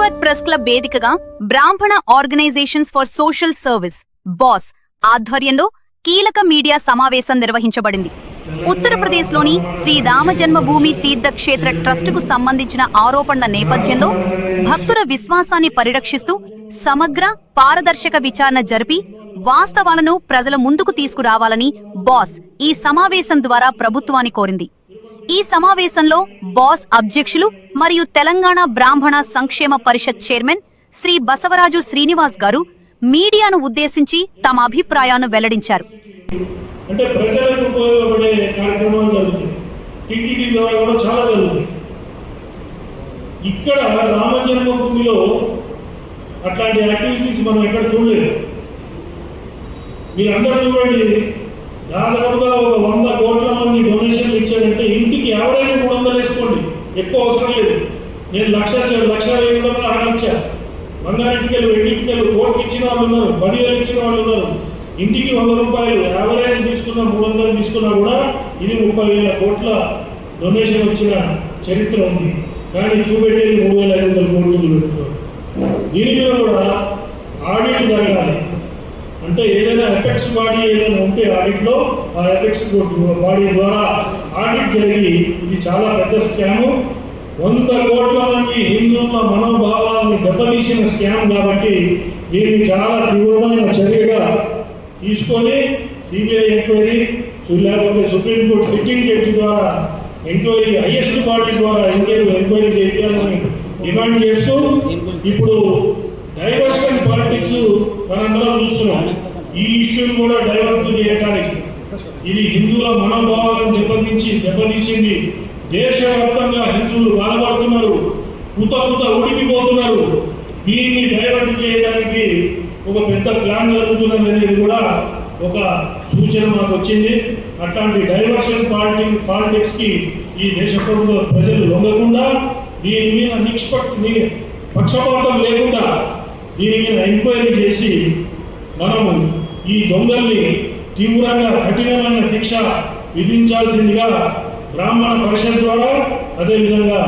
Hyderabad press club వేదికగా Brahmana organisations for social service boss ఆధ్వర్యంలో కీలక మీడియా సమావేశం నిర్వహించబడింది. ఉత్తరప్రదేశ్లోని శ్రీ రామజన్మభూమి తీర్థక్షేత్ర ట్రస్టుకు సంబంధించిన ఆరోపణల నేపథ్యంలో భక్తుల విశ్వాసాన్ని పరిరక్షిస్తూ సమగ్ర పారదర్శక విచారణ జరిపి వాస్తవాలను ప్రజల ముందుకు తీసుకురావాలని బాస్ ఈ సమావేశం ద్వారా ప్రభుత్వాన్ని కోరింది. ఈ సమావేశంలో బాస్ అధ్యక్షులు మరియు తెలంగాణ బ్రాహ్మణ సంక్షేమ పరిషత్ చైర్మన్ శ్రీ బసవరాజు శ్రీనివాస్ గారు మీడియాను ఉద్దేశించి తమ అభిప్రాయాలను వెల్లడించారు. అంటే ప్రజలకు ఉపయోగపడే కార్యక్రమాలు జరుగుతాయి, టీటీడీ ద్వారా కూడా చాలా జరుగుతాయి. ఇక్కడ రామజన్మభూమిలో అట్లాంటి యాక్టివిటీస్ మనం ఎక్కడ చూడలేదు. మీరు అందరూ చూడండి, దాదాపుగా ఒక 100 కోట్ల మంది డొనేషన్లు ఇచ్చారంటే ఇంటికి యావరేజ్ 300 వేసుకోండి, ఎక్కువ అవసరం లేదు. నేను లక్ష వేయడం 6 లక్షలు బంగారింటికెళ్ళి వెండింటికెళ్ళి కోట్లు ఇచ్చిన వాళ్ళు ఉన్నారు, 10,000 ఇచ్చిన వాళ్ళు ఉన్నారు. ఇంటికి 100 రూపాయలు యావరేజ్ తీసుకున్నా 300 తీసుకున్నా కూడా ఇది 30,000 కోట్ల డొనేషన్ వచ్చిన చరిత్ర ఉంది. కానీ చూపెట్టేది 3,500 కోట్లు చూపెడుతున్నారు. దీని మీద కూడా ఆడిట్ జరగాలి. అంటే ఏదైనా ఎపెక్స్ బాడీ ఏదైనా ఉంటే ఆడిట్లో ఆ ఎపెక్స్ బాడీ ద్వారా ఆడిట్ జరిగి ఇది చాలా పెద్ద స్కాము, 100 కోట్ల మంది హిందువుల మనోభావాన్ని దెబ్బతీసిన స్కామ్ కాబట్టి దీన్ని చాలా తీవ్రమైన చర్యగా తీసుకొని సిబిఐ ఎంక్వైరీ లేకపోతే సుప్రీంకోర్టు సిట్టింగ్ జడ్జి ద్వారా ఎంక్వైరీ హైయెస్ట్ బాడీ ద్వారా ఎంక్వైరీ చేయాలని డిమాండ్ చేస్తూ ఇప్పుడు డైవర్షన్ పాలిటిక్స్ మనందరం చూస్తున్నాం. ఈ ఇష్యూని కూడా డైవర్ట్ చేయడానికి ఇది హిందువుల మనోభావాలను దెబ్బతీసింది. దేశవ్యాప్తంగా హిందువులు బాధపడుతున్నారు, ఉడికిపోతున్నారు. దీన్ని డైవర్ట్ చేయడానికి ఒక పెద్ద ప్లాన్ జరుగుతున్నది అనేది కూడా ఒక సూచన మాకు వచ్చింది. అట్లాంటి డైవర్షన్ పాలిటిక్స్కి ఈ దేశ ప్రభుత్వ ప్రజలు లొంగకుండా దీని మీద పక్షపాతం లేకుండా దీని మీద ఎంక్వైరీ చేసి మనము ఈ దొంగల్ని తీవ్రంగా కఠినమైన శిక్ష విధించాల్సిందిగా బ్రాహ్మణ పరిషత్ ద్వారా అదేవిధంగా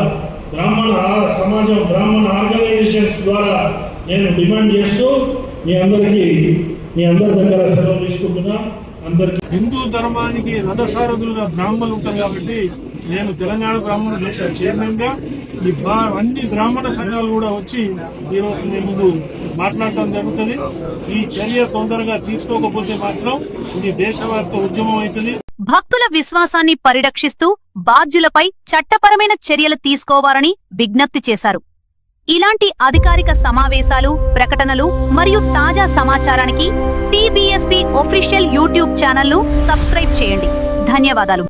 బ్రాహ్మణ సమాజం బ్రాహ్మణ ఆర్గనైజేషన్స్ ద్వారా నేను డిమాండ్ చేస్తూ మీ అందరి దగ్గర సెలవు తీసుకుంటున్నా. అందరికీ హిందూ ధర్మానికి రథసారథులుగా బ్రాహ్మణులు ఉంటారు కాబట్టి నేను తెలంగాణ బ్రాహ్మణ పరిషత్ చైర్మన్ గా ఈ అన్ని బ్రాహ్మణ సంఘాలు కూడా వచ్చి ఈరోజు మీ ముందు మాట్లాడటం జరుగుతుంది. ఈ చర్య తొందరగా తీసుకోకపోతే మాత్రం ఇది దేశవ్యాప్త ఉద్యమం అవుతుంది. భక్తుల విశ్వాసాన్ని పరిరక్షిస్తూ బాధ్యులపై చట్టపరమైన చర్యలు తీసుకోవాలని విజ్ఞప్తి చేశారు. ఇలాంటి అధికారిక సమావేశాలు, ప్రకటనలు మరియు తాజా సమాచారానికి TBSP ఆఫీషియల్ యూట్యూబ్ ఛానల్ను సబ్స్క్రైబ్ చేయండి. ధన్యవాదాలు.